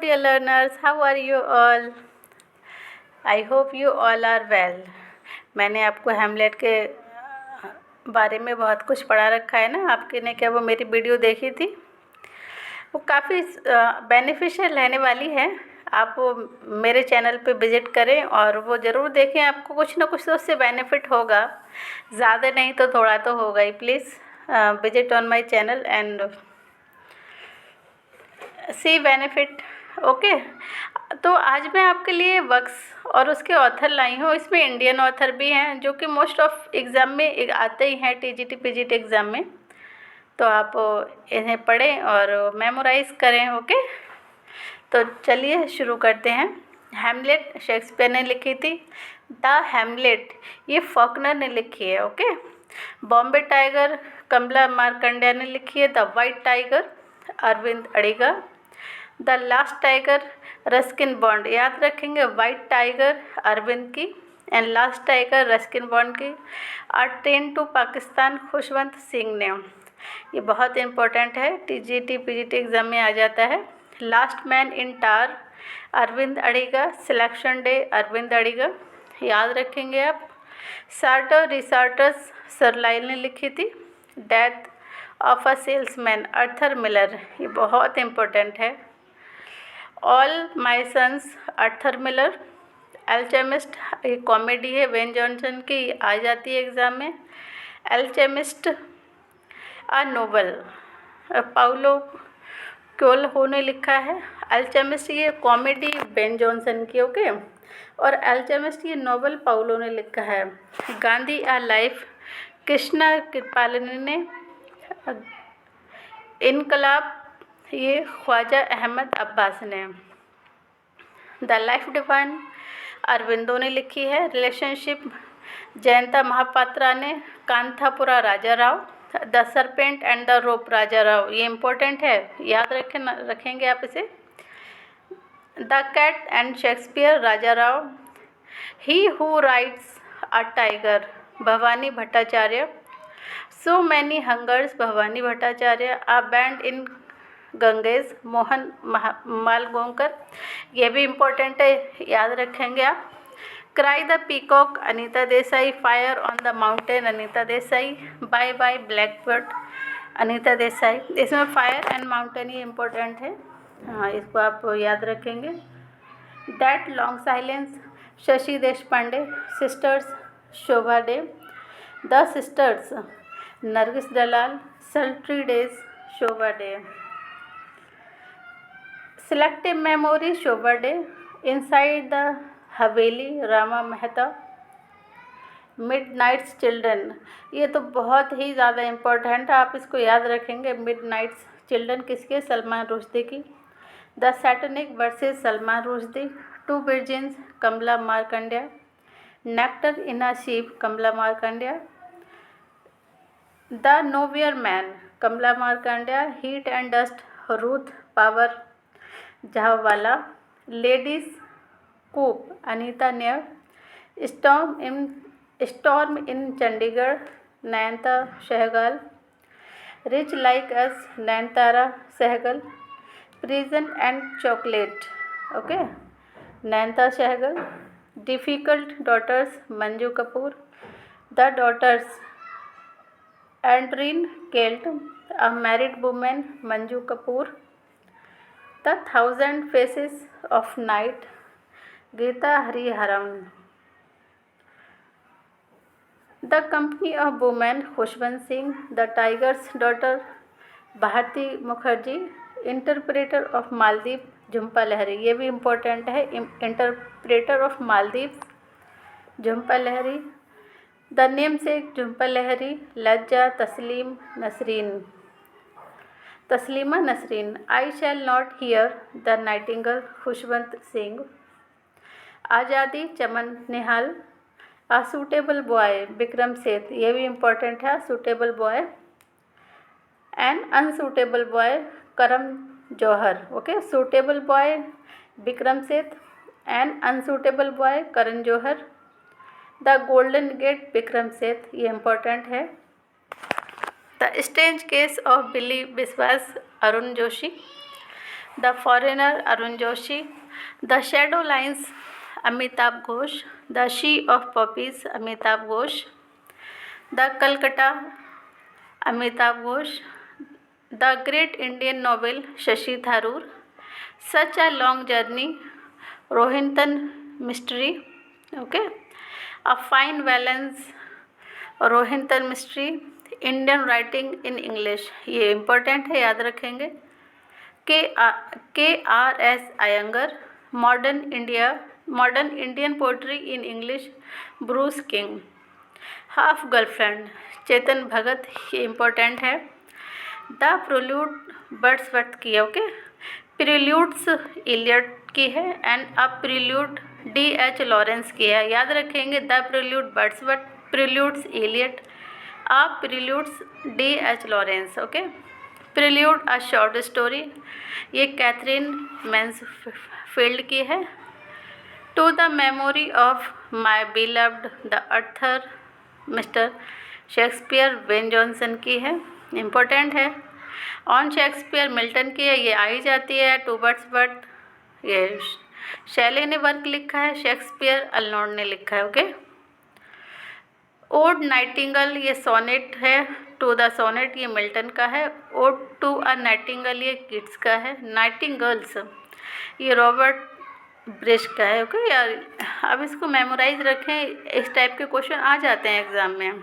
dear learners, how are you all? I hope you all are well. मैंने आपको Hamlet के बारे में बहुत कुछ पढ़ा रखा है ना। आपके ने क्या वो मेरी वीडियो देखी थी? वो काफ़ी बेनिफिशियल रहने वाली है। आप वो मेरे चैनल पे विज़िट करें और वो ज़रूर देखें। आपको कुछ ना कुछ तो उससे बेनिफिट होगा, ज़्यादा नहीं तो थोड़ा तो होगा ही। Please visit on my channel and see benefit. Okay, तो आज मैं आपके लिए वक्स और उसके ऑथर लाई हूँ। इसमें इंडियन ऑथर भी हैं जो कि मोस्ट ऑफ एग्ज़ाम में आते ही हैं, टीजीटी पीजीटी एग्ज़ाम में। तो आप इन्हें पढ़ें और मेमोराइज़ करें। ओके, तो चलिए शुरू करते हैं। हैमलेट शेक्सपियर ने लिखी थी। द हैमलेट ये फॉकनर ने लिखी है। ओके, बॉम्बे टाइगर कमला मार्कंडेय ने लिखी है। The white tiger Arvind Adiga. The last tiger Ruskin Bond, याद रखेंगे, वाइट टाइगर अरविंद की and last tiger Ruskin Bond की। आर ट्रेन टू पाकिस्तान खुशवंत सिंह ने, ये बहुत इंपॉर्टेंट है, टीजीटी पीजीटी एग्ज़ाम में आ जाता है। Last Man in Tower Aravind Adiga. Selection Day Aravind Adiga, याद रखेंगे आप। सार्टर रिसार्टस सरलाइल ने लिखी थी। Death of a Salesman Arthur Miller, ये बहुत इम्पोर्टेंट है। All My Sons Arthur Miller. Alchemist ये कॉमेडी है, वेन जॉनसन की, आ जाती है एग्ज़ाम में। Alchemist a novel Paulo Coelho ने लिखा है। एल्केमिस्ट ये कॉमेडी वेन जॉनसन की, ओके, और एल्केमिस्ट ये नोवेल पाउलो ने लिखा है। गांधी आ लाइफ कृष्णा कृपालिनी ने। इनकलाब ये ख्वाजा अहमद अब्बास ने। द लाइफ डिवाइन अरविंदो ने लिखी है। रिलेशनशिप जयंता महापात्रा ने। Kanthapura Raja Rao. The serpent and the rope Raja Rao, ये इम्पोर्टेंट है, याद रखेंगे आप इसे। The cat and Shakespeare Raja Rao. He who rides a tiger Bhabani Bhattacharya. So many hungers Bhabani Bhattacharya. A bend in Ganges Mohan Malgonkar, ये भी इम्पोर्टेंट है, याद रखेंगे आप। Cry the peacock Anita Desai. Fire on the mountain Anita Desai. Bye bye blackbird Anita Desai. इसमें फायर एंड माउंटेन ये इम्पोर्टेंट है, हाँ, इसको आप याद रखेंगे। That long silence Shashi Deshpande. Sisters Shobha day. The sisters Nargis Dalal. सल्ट्री days Shobha day. Selective memory Shobha day. Inside the Haveli Rama Mehta. Midnights children, ये तो बहुत ही ज़्यादा इम्पोर्टेंट है, आप इसको याद रखेंगे। मिडनाइट्स चिल्ड्रन किसके? सलमान रुश्दी की। The satanic verses Salman Rushdie. Two virgins Kamala Markandaya. Nectar in a sieve Kamala Markandaya. The nowhere man Kamala Markandaya. Heat and dust Ruth Prawer Jhabvala. Ladies coupe Anita Nair. Storm in Chandigarh Nayantara Sahgal. Rich like us Nayantara Sahgal. Prison and chocolate, okay, Nayantara Sahgal. Difficult daughters Manju Kapur. The daughters एंड्रीन केल्ट। A married woman Manju Kapur. The thousand faces of night Githa Hariharan. The company of women Khushwant Singh. The tiger's daughter Bharati Mukherjee. Interpreter of maladies Jhumpa Lahiri, ये भी important है, interpreter of maladies Jhumpa Lahiri. The namesake Jhumpa Lahiri Lajja Taslim Nasreen. Taslima Nasreen. I shall not hear the nightingale Khushwant Singh. Azadi Chaman Nahal. A suitable boy Vikram Seth, ये भी important है, suitable boy. And unsuitable boy Karan Johar, okay, suitable boy Vikram Seth and unsuitable boy Karan Johar. The Golden Gate Vikram Seth, ये important है। The Strange Case of Billy Biswas Arun Joshi. The Foreigner Arun Joshi, The Shadow Lines Amitav Ghosh, The Sea of Poppies Amitav Ghosh, The Calcutta Amitav Ghosh, The Great Indian Novel Shashi Tharoor, Such a Long Journey Rohinton Mistry, okay, A Fine Balance Rohinton Mistry, Indian Writing in English, ये important है, याद रखेंगे, K R S Iyengar, Modern Indian poetry in English Bruce King, half girlfriend Chetan Bhagat, ये important है, the prelude Wordsworth की है, okay, प्रिल्यूड्स Elliot की है, and a prelude D.H. Lawrence की है, याद रखेंगे, the prelude Wordsworth, preludes Eliot, a preludes D.H. Lawrence, okay, prelude a short story, ये कैथरीन मैन्सफील्ड की है, to the memory of my beloved the author mister Shakespeare Ben Jonson की है, important है, ऑन शेक्सपियर मिल्टन की है, ये आई जाती है, टू वर्ड्सवर्थ ये शैली ने वर्क लिखा है, शेक्सपियर अल्नोड ने लिखा है, ओके, ओड नाइटिंगल ये सोनेट है, टू द सोनेट ये मिल्टन का है, ओड टू अ नाइटिंगल ये किड्स का है, नाइटिंगर्ल्स ये रॉबर्ट ब्रिश का है, ओके यार, अब इसको मेमोराइज रखें, इस टाइप के क्वेश्चन आ जाते हैं एग्जाम में।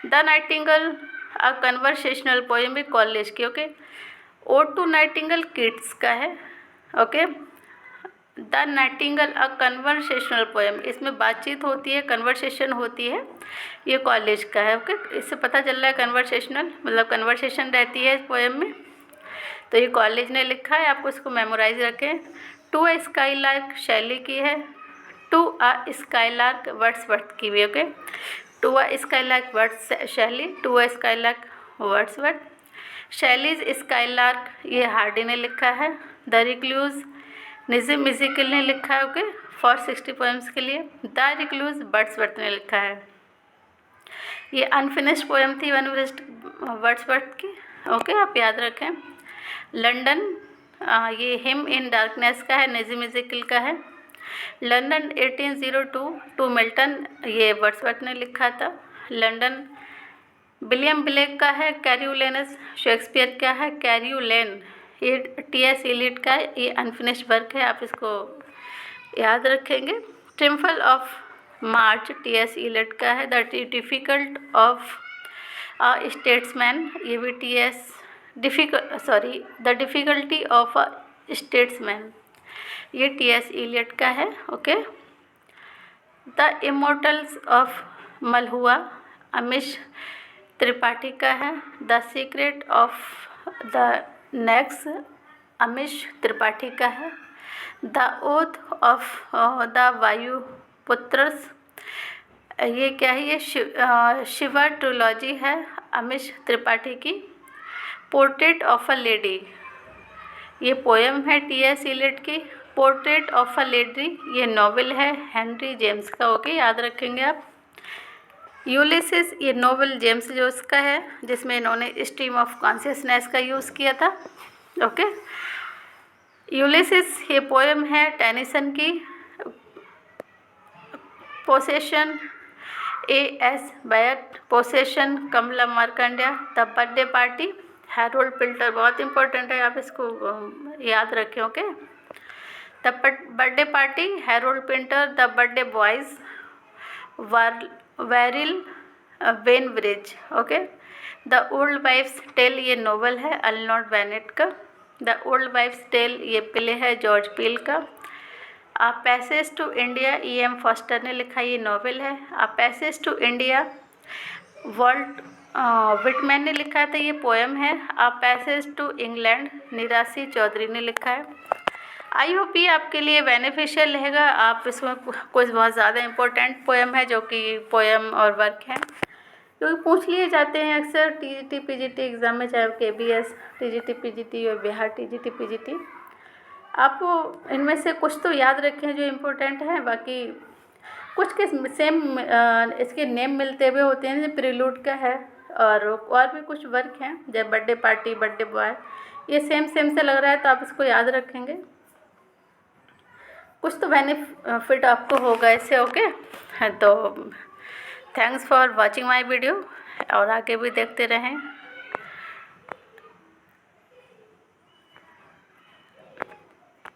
The Nightingale a Conversational Poem भी कॉलेज की, okay, Ode to Nightingale Keats का है, okay, The Nightingale a Conversational Poem, इसमें बातचीत होती है, कन्वर्सेशन होती है, ये कॉलेज का है, ओके, इससे पता चल रहा है कन्वर्सेशनल मतलब कन्वर्सेशन रहती है इस पोएम में, तो ये कॉलेज ने लिखा है, आपको इसको मेमोराइज रखें। टू अ स्काईलार्क शैली की है, टू अ स्काईलार्क वर्ड्सवर्थ की भी, okay, to a skylark words Shelley, to a skylark Wordsworth, Shelley's skylark ये हार्डी ने लिखा है, द रिक्लूज निज़िम इज़िकल ने लिखा है, ओके, फॉर 60 पोएम्स के लिए, द रिक्लूज वर्ड्सवर्थ ने लिखा है, ये अनफिनिश्ड पोएम थी वर्ड्सवर्थ की, ओके, आप याद रखें। लंदन ये हिम इन डार्कनेस का है, निज़िम इज़िकल का है, लंदन 1802 टू मिल्टन ये वर्ड्सवर्थ ने लिखा था, लंदन विलियम ब्लेक का है, कैर्यूलेनस शेक्सपियर का है, कैर्यूलेन ये T.S. इलियट का है, ये अनफिनिश्ड वर्क है, आप इसको याद रखेंगे। ट्रिम्फल ऑफ मार्च T.S. इलियट का है, the difficult of a statesman ये भी the difficulty of a statesman ये T.S. इलियट का है, okay, the immortals of Meluha Amish Tripathi का है, the secret of the next Amish Tripathi का है, the oath of the Vayuputras ये क्या है, ये शिवा ट्रिलॉजी है अमीश त्रिपाठी की, पोर्ट्रेट ऑफ अ लेडी ये पोएम है T.S. इलियट की, पोर्ट्रेट ऑफ अ लेडी ये नॉवेल है हेनरी जेम्स का, ओके, याद रखेंगे आप। यूलिसिस ये नोवेल जेम्स जोइस का है, जिसमें इन्होंने स्ट्रीम ऑफ कॉन्शियसनेस का यूज़ किया था, ओके, यूलिसिस ये पोएम है टेनिसन की, possession A.S. Byatt, possession Kamala Markandaya, the birthday party Harold Pinter, बहुत इंपॉर्टेंट है, आप इसको याद रखें, okay, the birthday party Harold Pinter, the birthday boys Beryl Bainbridge, okay, the old wife's tale ये नोवेल है अर्नोल्ड बेनेट का, द ओल्ड वाइफ्स टेल ये प्ले है जॉर्ज पील का, a passage to India E.M. Forster ने लिखा, ये novel है, a passage to India Walt Whitman ने लिखा था, ये पोएम है, a passage to England Nirad Chaudhuri ने लिखा है। आई होप ये आपके लिए बेनिफिशियल रहेगा, आप इसमें कुछ बहुत ज़्यादा इम्पोर्टेंट पोएम है जो कि पोएम और वर्क है क्योंकि पूछ लिए जाते हैं अक्सर TGT PGT एग्ज़ाम में, चाहे KBS TGT PGT और बिहार TGT PGT, आप इनमें से कुछ तो याद रखें जो इम्पोर्टेंट है, बाकी कुछ के सेम इसके नेम मिलते हुए होते हैं, जैसे प्रिल्यूड का है और भी कुछ वर्क हैं जैसे बर्थडे पार्टी, बर्थडे बॉय, ये सेम सेम से लग रहा है तो आप इसको याद रखेंगे, कुछ तो बेनिफिट आपको होगा इससे। ओके, तो thanks for watching my video, और आगे भी देखते रहें।